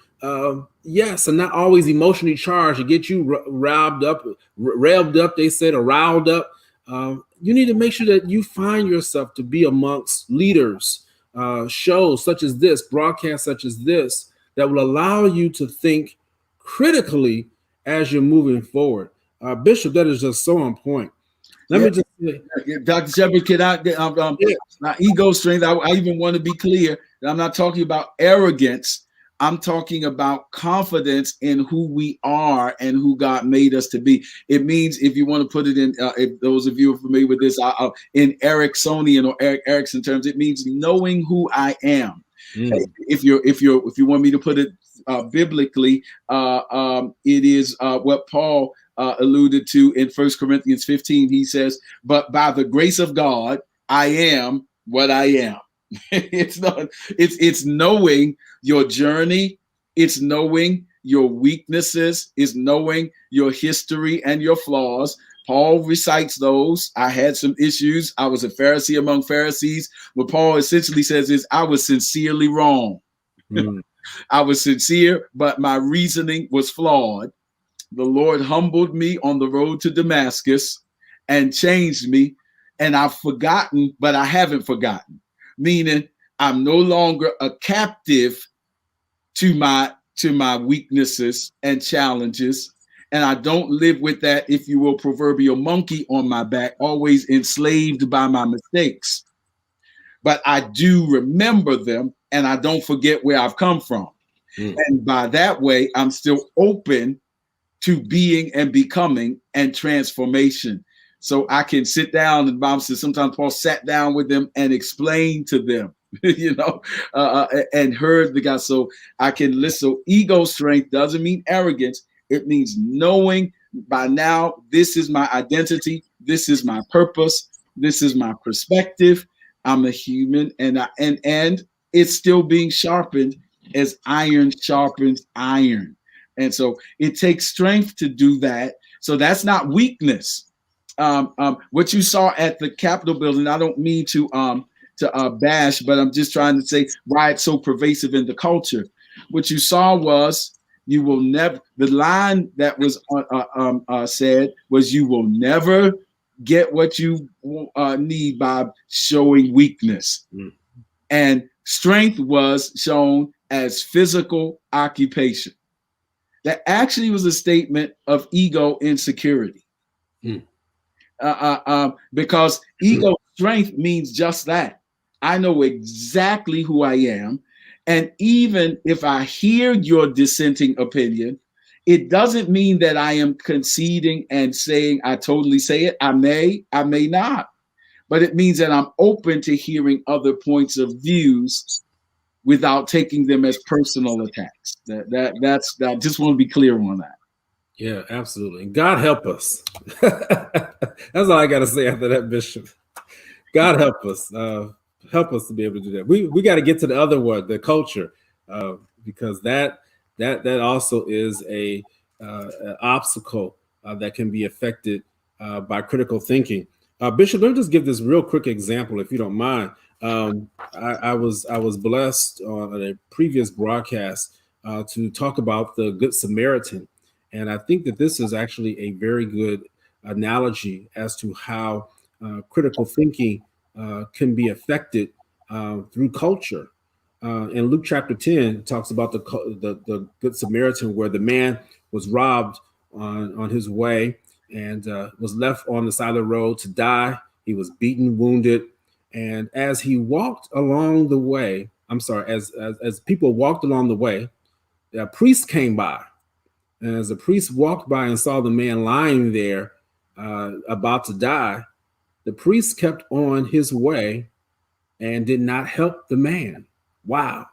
yes, are not always emotionally charged to get you revved up, they said, or riled up. You need to make sure that you find yourself to be amongst leaders, shows such as this, broadcasts such as this, that will allow you to think critically as you're moving forward. Bishop, that is just so on point. Let me just say, Dr. Shepard, can I my ego strength? I even want to be clear that I'm not talking about arrogance. I'm talking about confidence in who we are and who God made us to be. It means, if you want to put it in, if those of you are familiar with this, in Ericksonian or Erik Erikson terms, it means knowing who I am. If you want me to put it biblically, it is what Paul alluded to in 1 Corinthians 15. He says, "But by the grace of God, I am what I am." It's knowing your journey, it's knowing your weaknesses, it's knowing your history and your flaws. Paul recites those. I had some issues. I was a Pharisee among Pharisees. What Paul essentially says is, I was sincerely wrong. I was sincere, but my reasoning was flawed. The Lord humbled me on the road to Damascus and changed me. And I've forgotten, but I haven't forgotten. Meaning, I'm no longer a captive to my weaknesses and challenges. And I don't live with that, if you will, proverbial monkey on my back, always enslaved by my mistakes. But I do remember them, and I don't forget where I've come from. And by that way, I'm still open to being and becoming and transformation. So I can sit down, and Bob says sometimes Paul sat down with them and explained to them, and heard the guy. So I can listen. So ego strength doesn't mean arrogance. It means knowing by now, this is my identity. This is my purpose. This is my perspective. I'm a human, and it's still being sharpened as iron sharpens iron. And so it takes strength to do that. So that's not weakness. What you saw at the Capitol building, I don't mean to bash, but I'm just trying to say why it's so pervasive in the culture. What you saw was, you will never, the line that was said was, you will never get what you need by showing weakness. And strength was shown as physical occupation. That actually was a statement of ego insecurity. Because ego strength means just that. I know exactly who I am. And even if I hear your dissenting opinion, it doesn't mean that I am conceding and saying I totally say it. I may not. But it means that I'm open to hearing other points of views without taking them as personal attacks. That's I just want to be clear on that. Yeah, absolutely. God help us. That's all I got to say after that, Bishop. God help us. Help us to be able to do that. We got to get to the other one, the culture, because that also is an obstacle that can be affected by critical thinking. Bishop, let me just give this real quick example, if you don't mind. I was blessed on a previous broadcast to talk about the Good Samaritan, and I think that this is actually a very good analogy as to how critical thinking can be affected through culture. In Luke chapter 10, it talks about the Good Samaritan, where the man was robbed on his way and was left on the side of the road to die. He was beaten, wounded, and as he walked along the way, as people walked along the way, a priest came by. And as the priest walked by and saw the man lying there about to die, the priest kept on his way and did not help the man. Wow.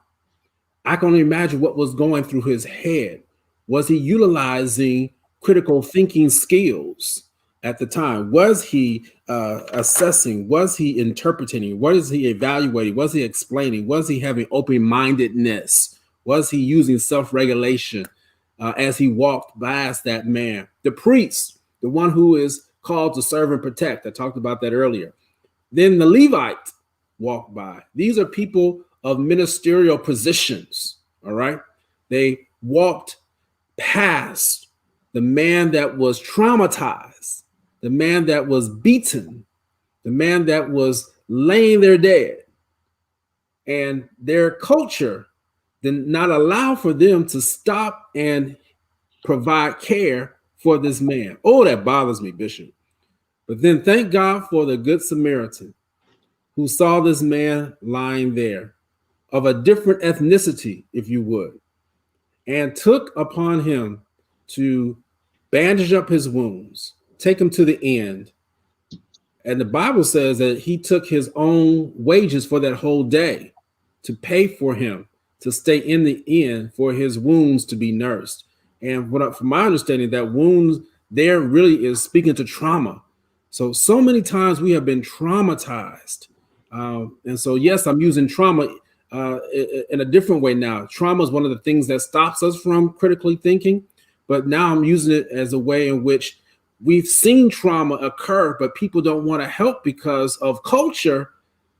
I can only imagine what was going through his head. Was he utilizing critical thinking skills at the time? Was he assessing? Was he interpreting? Was he evaluating? Was he explaining? Was he having open-mindedness? Was he using self-regulation as he walked past that man? The priest, the one who is called to serve and protect. I talked about that earlier. Then the Levite walked by. These are people of ministerial positions, all right? They walked past the man that was traumatized, the man that was beaten, the man that was laying there dead. And their culture did not allow for them to stop and provide care for this man. Oh, that bothers me, Bishop. But then thank God for the Good Samaritan who saw this man lying there of a different ethnicity, if you would, and took upon him to bandage up his wounds, take him to the end. And the Bible says that he took his own wages for that whole day to pay for him to stay in the inn for his wounds to be nursed. And from my understanding, that wounds there really is speaking to trauma. So many times we have been traumatized. And so, yes, I'm using trauma in a different way now. Trauma is one of the things that stops us from critically thinking. But now I'm using it as a way in which we've seen trauma occur, but people don't want to help because of culture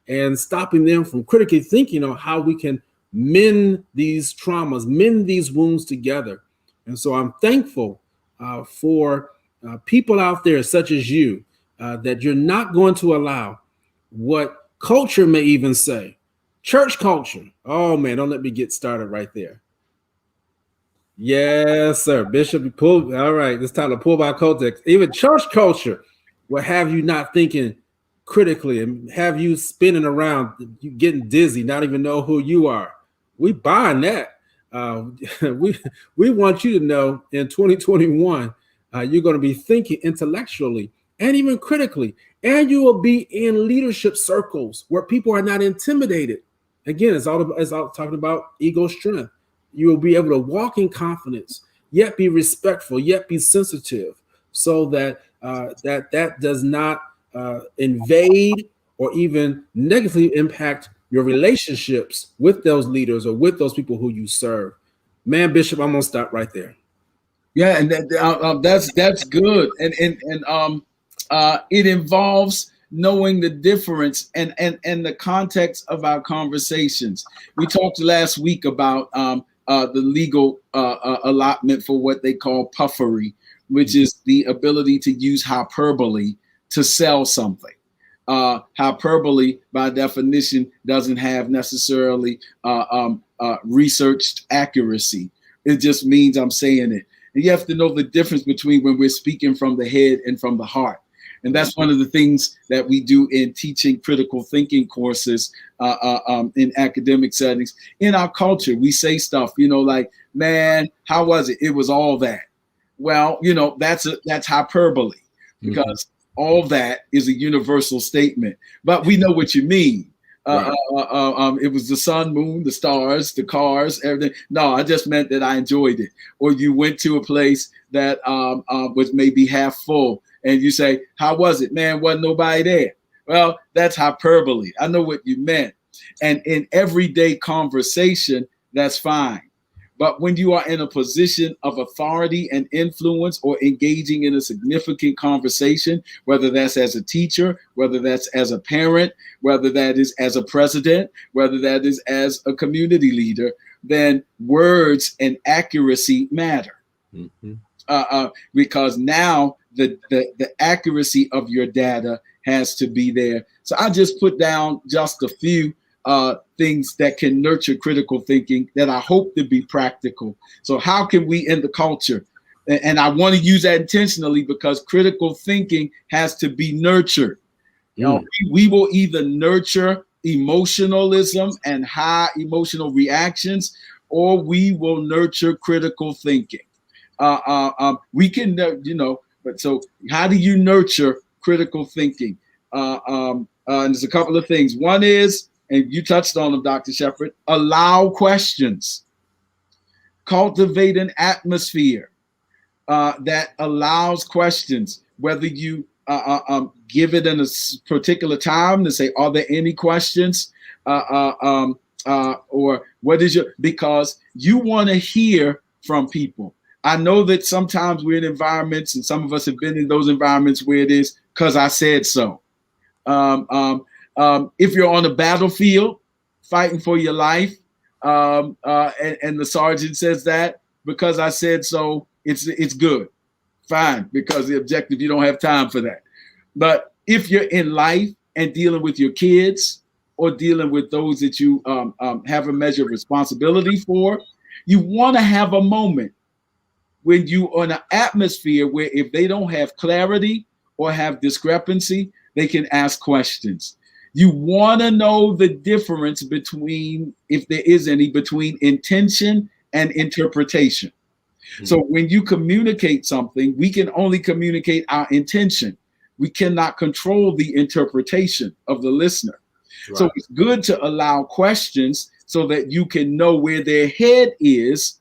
and stopping them from critically thinking on how we can mend these traumas, mend these wounds together. And so I'm thankful for people out there such as you, that you're not going to allow what culture may even say. Church culture. Oh, man, don't let me get started right there. Yes, sir. Bishop, pull. All right, it's time to pull by coattails. Even church culture will have you not thinking critically and have you spinning around, you getting dizzy, not even know who you are. We buying that. We want you to know in 2021, you're going to be thinking intellectually and even critically, and you will be in leadership circles where people are not intimidated. Again, it's all talking about ego strength. You will be able to walk in confidence, yet be respectful, yet be sensitive, so that that does not invade or even negatively impact your relationships with those leaders or with those people who you serve. Man, Bishop, I'm gonna stop right there. Yeah, and that's good, and it involves knowing the difference and the context of our conversations. We talked last week about the legal allotment for what they call puffery, which is the ability to use hyperbole to sell something. Hyperbole, by definition, doesn't have necessarily researched accuracy. It just means I'm saying it. And you have to know the difference between when we're speaking from the head and from the heart. And that's one of the things that we do in teaching critical thinking courses in academic settings. In our culture, we say stuff, like, man, how was it? It was all that. Well, that's hyperbole, because all that is a universal statement. But we know what you mean. Right. It was the sun, moon, the stars, the cars, everything. No, I just meant that I enjoyed it. Or you went to a place that was maybe half full, and you say, how was it? Man, wasn't nobody there. Well, that's hyperbole. I know what you meant. And in everyday conversation, that's fine. But when you are in a position of authority and influence or engaging in a significant conversation, whether that's as a teacher, whether that's as a parent, whether that is as a president, whether that is as a community leader, then words and accuracy matter. Because now the accuracy of your data has to be there. So I just put down just a few things that can nurture critical thinking that I hope to be practical. So how can we in the culture, and I want to use that intentionally because critical thinking has to be nurtured. You know, we will either nurture emotionalism and high emotional reactions, or we will nurture critical thinking. We can, but so how do you nurture critical thinking? And there's a couple of things. One is, and you touched on them, Dr. Shepherd, allow questions. Cultivate an atmosphere that allows questions, whether you give it in a particular time to say, are there any questions? Or what is your, because you want to hear from people. I know that sometimes we're in environments, and some of us have been in those environments where it is because I said so. If you're on a battlefield fighting for your life, and the sergeant says that because I said so, it's good, fine, because the objective, you don't have time for that. But if you're in life and dealing with your kids or dealing with those that you have a measure of responsibility for, you want to have a moment when you are in an atmosphere where if they don't have clarity or have discrepancy, they can ask questions. You want to know the difference between, if there is any, between intention and interpretation. So when you communicate something, we can only communicate our intention. We cannot control the interpretation of the listener. Right. So it's good to allow questions so that you can know where their head is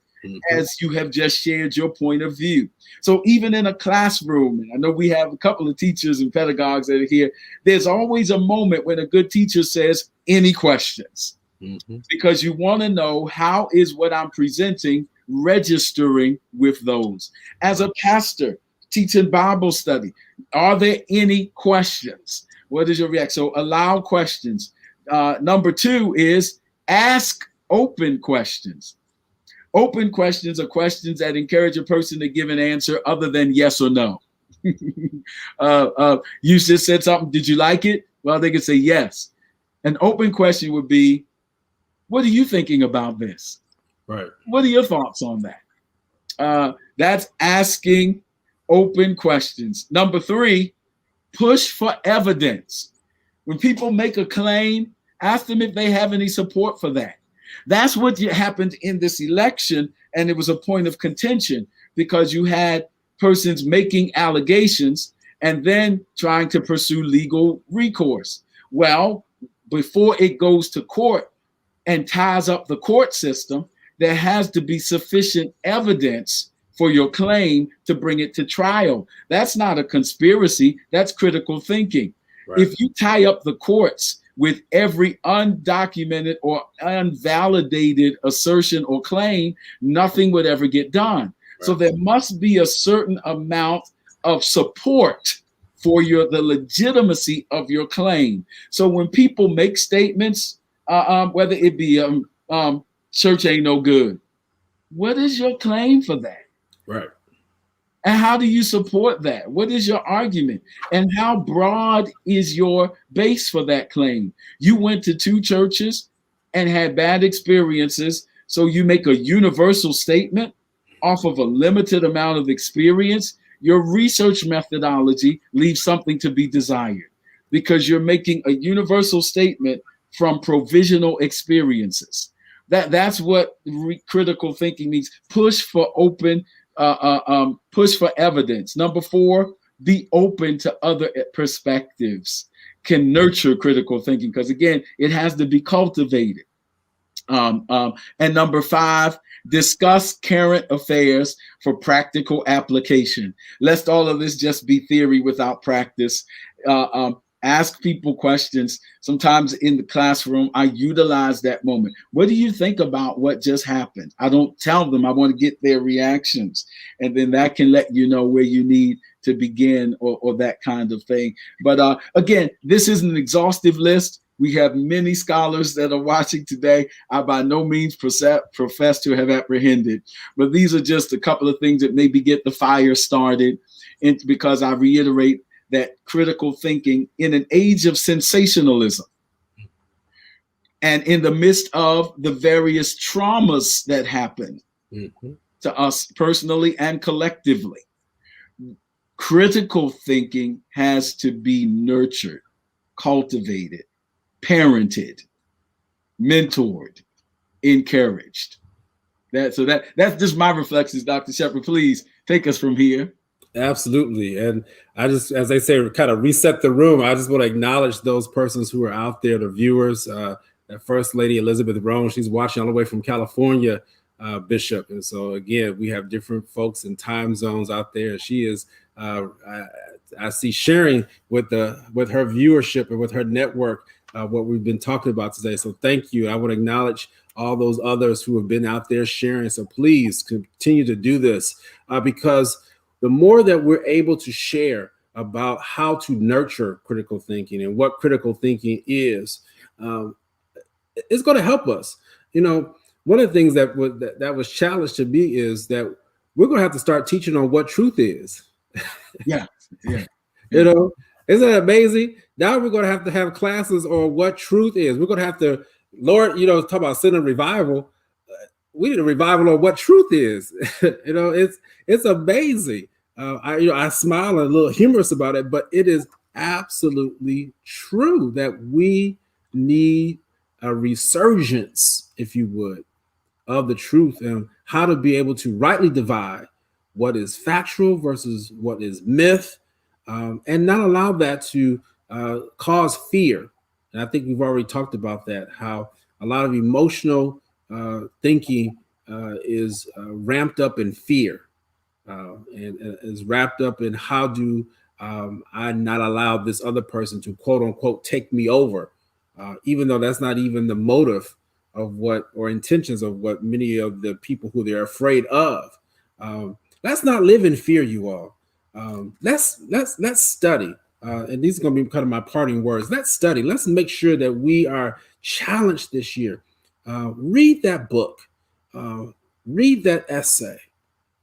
as you have just shared your point of view. So even in a classroom, and I know we have a couple of teachers and pedagogues that are here, there's always a moment when a good teacher says, any questions? Because you want to know, how is what I'm presenting registering with those? As a pastor teaching Bible study, are there any questions? What is your reaction? So allow questions. Number two is ask open questions. Open questions are questions that encourage a person to give an answer other than yes or no. You just said something. Did you like it? Well, they could say yes. An open question would be, what are you thinking about this? Right. What are your thoughts on that? That's asking open questions. Number three, push for evidence. When people make a claim, ask them if they have any support for that. That's what happened in this election, and it was a point of contention because you had persons making allegations and then trying to pursue legal recourse. Well, before it goes to court and ties up the court system, there has to be sufficient evidence for your claim to bring it to trial. That's not a conspiracy, that's critical thinking. Right. If you tie up the courts with every undocumented or unvalidated assertion or claim, nothing would ever get done. Right. So there must be a certain amount of support for the legitimacy of your claim. So when people make statements, whether it be church ain't no good, what is your claim for that? Right. And how do you support that? What is your argument? And how broad is your base for that claim? You went to two churches and had bad experiences, so you make a universal statement off of a limited amount of experience. Your research methodology leaves something to be desired because you're making a universal statement from provisional experiences. That's what critical thinking means. Push for open, push for evidence. Number four, be open to other perspectives. Can nurture critical thinking because, again, it has to be cultivated. And number five, discuss current affairs for practical application. Lest all of this just be theory without practice. Ask people questions. Sometimes in the classroom, I utilize that moment. What do you think about what just happened? I don't tell them. I want to get their reactions. And then that can let you know where you need to begin or that kind of thing. But again, this isn't an exhaustive list. We have many scholars that are watching today. I by no means profess to have apprehended, but these are just a couple of things that maybe get the fire started. And because I reiterate that critical thinking in an age of sensationalism and in the midst of the various traumas that happen to us personally and collectively, critical thinking has to be nurtured, cultivated, parented, mentored, encouraged. That's just my reflections, Dr. Shepherd. Please take us from here. Absolutely. And I just, as they say, kind of reset the room. I just want to acknowledge those persons who are out there, the viewers, that First Lady Elizabeth Rohn, she's watching all the way from California, Bishop. And so again, we have different folks in time zones out there. She is, I see sharing with her viewership and with her network, what we've been talking about today. So thank you. I want to acknowledge all those others who have been out there sharing. So please continue to do this, because the more that we're able to share about how to nurture critical thinking and what critical thinking is, it's going to help us. You know, one of the things that was challenged to me is that we're going to have to start teaching on what truth is. Yeah. You know, isn't that amazing? Now we're going to have classes on what truth is. We're going to have to, Lord, you know, talk about sin and revival. We need a revival on what truth is. You know, it's amazing. I smile and a little humorous about it, but it is absolutely true that we need a resurgence, if you would, of the truth and how to be able to rightly divide what is factual versus what is myth, and not allow that to cause fear. And I think we've already talked about that, how a lot of emotional thinking is ramped up in fear, and is wrapped up in how do I not allow this other person to quote unquote take me over, even though that's not even the motive of what or intentions of what many of the people who they're afraid of. Let's not live in fear, you all. Let's study. And these are going to be kind of my parting words. Let's study. Let's make sure that we are challenged this year. Read that book. Read that essay.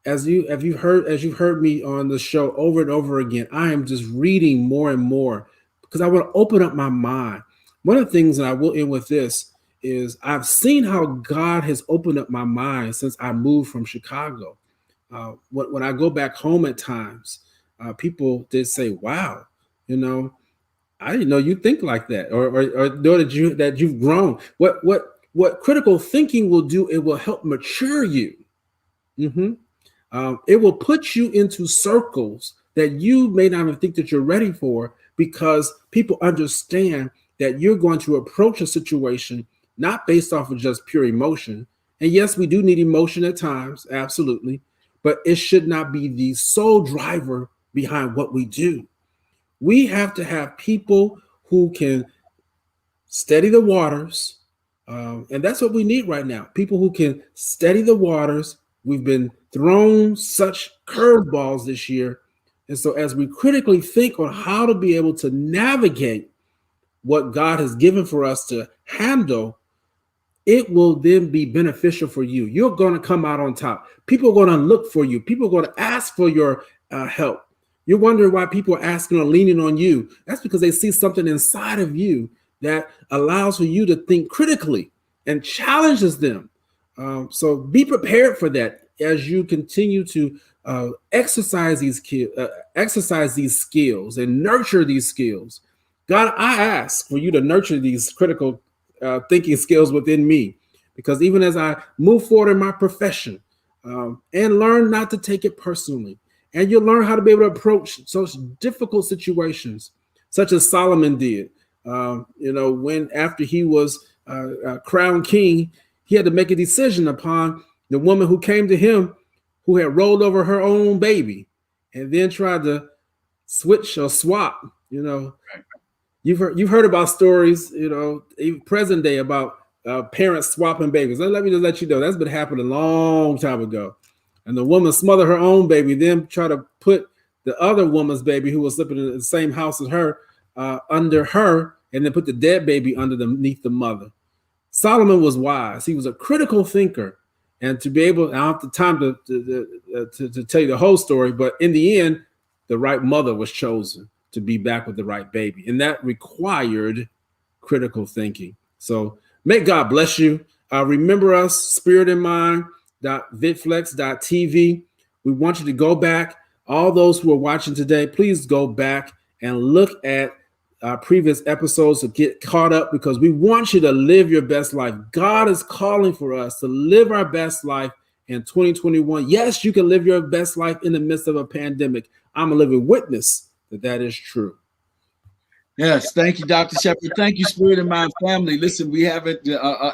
As you've heard me on the show over and over again, I am just reading more and more because I want to open up my mind. One of the things that I will end with this is I've seen how God has opened up my mind since I moved from Chicago. When I go back home at times, people did say, "Wow, you know, I didn't know you think like that," or know that you've grown. What critical thinking will do, it will help mature you. It will put you into circles that you may not even think that you're ready for, because people understand that you're going to approach a situation not based off of just pure emotion. And yes, we do need emotion at times, absolutely, but it should not be the sole driver behind what we do. We have to have people who can steady the waters, and that's what we need right now. People who can steady the waters. We've been thrown such curveballs this year. And so as we critically think on how to be able to navigate what God has given for us to handle, it will then be beneficial for you. You're going to come out on top. People are going to look for you. People are going to ask for your help. You're wondering why people are asking or leaning on you. That's because they see something inside of you that allows for you to think critically and challenges them. So be prepared for that as you continue to exercise these skills and nurture these skills. God, I ask for you to nurture these critical thinking skills within me, because even as I move forward in my profession, and learn not to take it personally, and you'll learn how to be able to approach such difficult situations, such as Solomon did. When after he was crowned king, he had to make a decision upon the woman who came to him, who had rolled over her own baby, and then tried to switch or swap. You've heard about stories, even present day, about parents swapping babies. Let me just let you know that's been happening a long time ago. And the woman smothered her own baby, then try to put the other woman's baby, who was sleeping in the same house as her, under her, and then put the dead baby underneath the mother. Solomon was wise. He was a critical thinker. And to be able, I don't have the time to tell you the whole story, but in the end, the right mother was chosen to be back with the right baby. And that required critical thinking. So may God bless you. Remember us, spiritinmind.vidflex.tv. We want you to go back. All those who are watching today, please go back and look at previous episodes to get caught up, because we want you to live your best life. God is calling for us to live our best life in 2021. Yes, you can live your best life in the midst of a pandemic. I'm a living witness that is true. Yes, thank you, Dr. Shepherd. Thank you, Spirit in Mind family. Listen, we haven't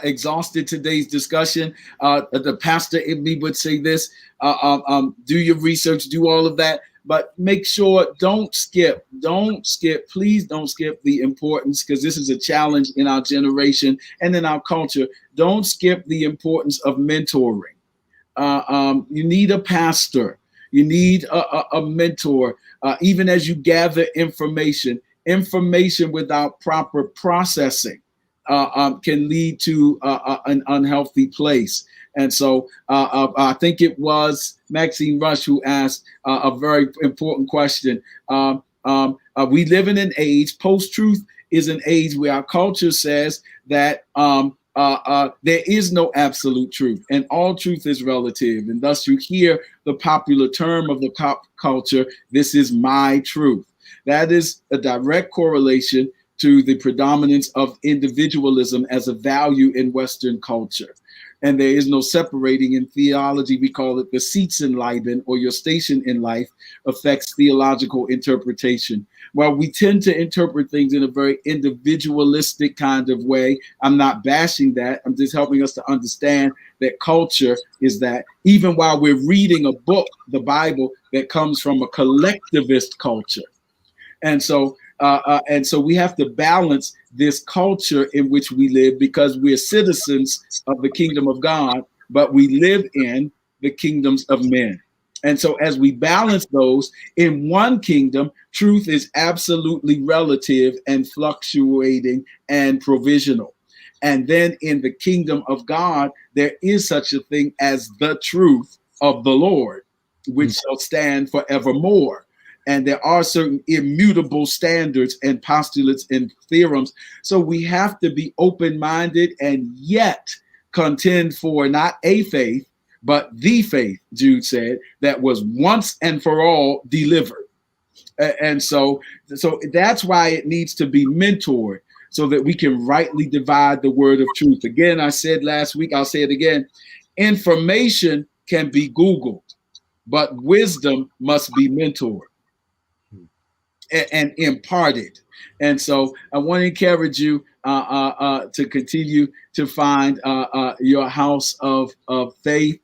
exhausted today's discussion. The pastor in me would say this, do your research, do all of that, but make sure, don't skip, please don't skip the importance, because this is a challenge in our generation and in our culture. Don't skip the importance of mentoring. You need a pastor, you need a mentor, even as you gather information without proper processing can lead to an unhealthy place. And so I think it was Maxine Rush who asked a very important question. We live in an age, post-truth is an age where our culture says that there is no absolute truth, and all truth is relative. And thus you hear the popular term of the culture, this is my truth. That is a direct correlation to the predominance of individualism as a value in Western culture. And there is no separating. In theology, we call it the seats in Leben, or your station in life affects theological interpretation. While we tend to interpret things in a very individualistic kind of way, I'm not bashing that. I'm just helping us to understand that culture is that, even while we're reading a book, the Bible, that comes from a collectivist culture. And so we have to balance this culture in which we live, because we're citizens of the kingdom of God, but we live in the kingdoms of men. And so as we balance those, in one kingdom, truth is absolutely relative and fluctuating and provisional. And then in the kingdom of God, there is such a thing as the truth of the Lord, which shall stand forevermore. And there are certain immutable standards and postulates and theorems. So we have to be open-minded and yet contend for not a faith, but the faith, Jude said, that was once and for all delivered. And so that's why it needs to be mentored, so that we can rightly divide the word of truth. Again, I said last week, I'll say it again, information can be Googled, but wisdom must be mentored and imparted. And so I want to encourage you to continue to find your house of faith.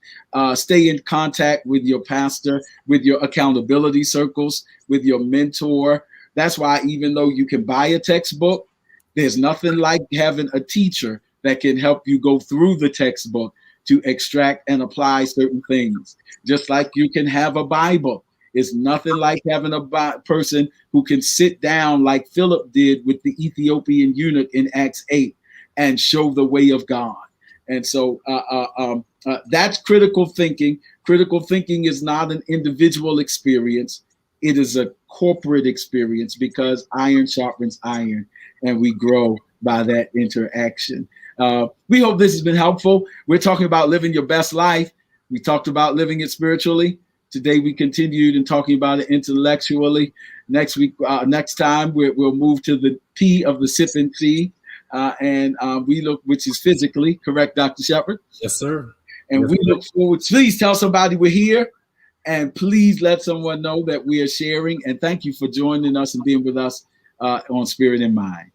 Stay in contact with your pastor, with your accountability circles, with your mentor. That's why, even though you can buy a textbook, there's nothing like having a teacher that can help you go through the textbook to extract and apply certain things. Just like you can have a Bible. It's nothing like having a person who can sit down like Philip did with the Ethiopian eunuch in Acts 8 and show the way of God. And so that's critical thinking. Critical thinking is not an individual experience. It is a corporate experience, because iron sharpens iron, and we grow by that interaction. We hope this has been helpful. We're talking about living your best life. We talked about living it spiritually. Today we continued in talking about it intellectually. Next week, next time we'll move to the P of the sip and tea, and we look, which is physically correct, Dr. Shepherd. Yes, sir. And yes, we look forward. Please tell somebody we're here, and please let someone know that we are sharing. And thank you for joining us and being with us on Spirit in Mind.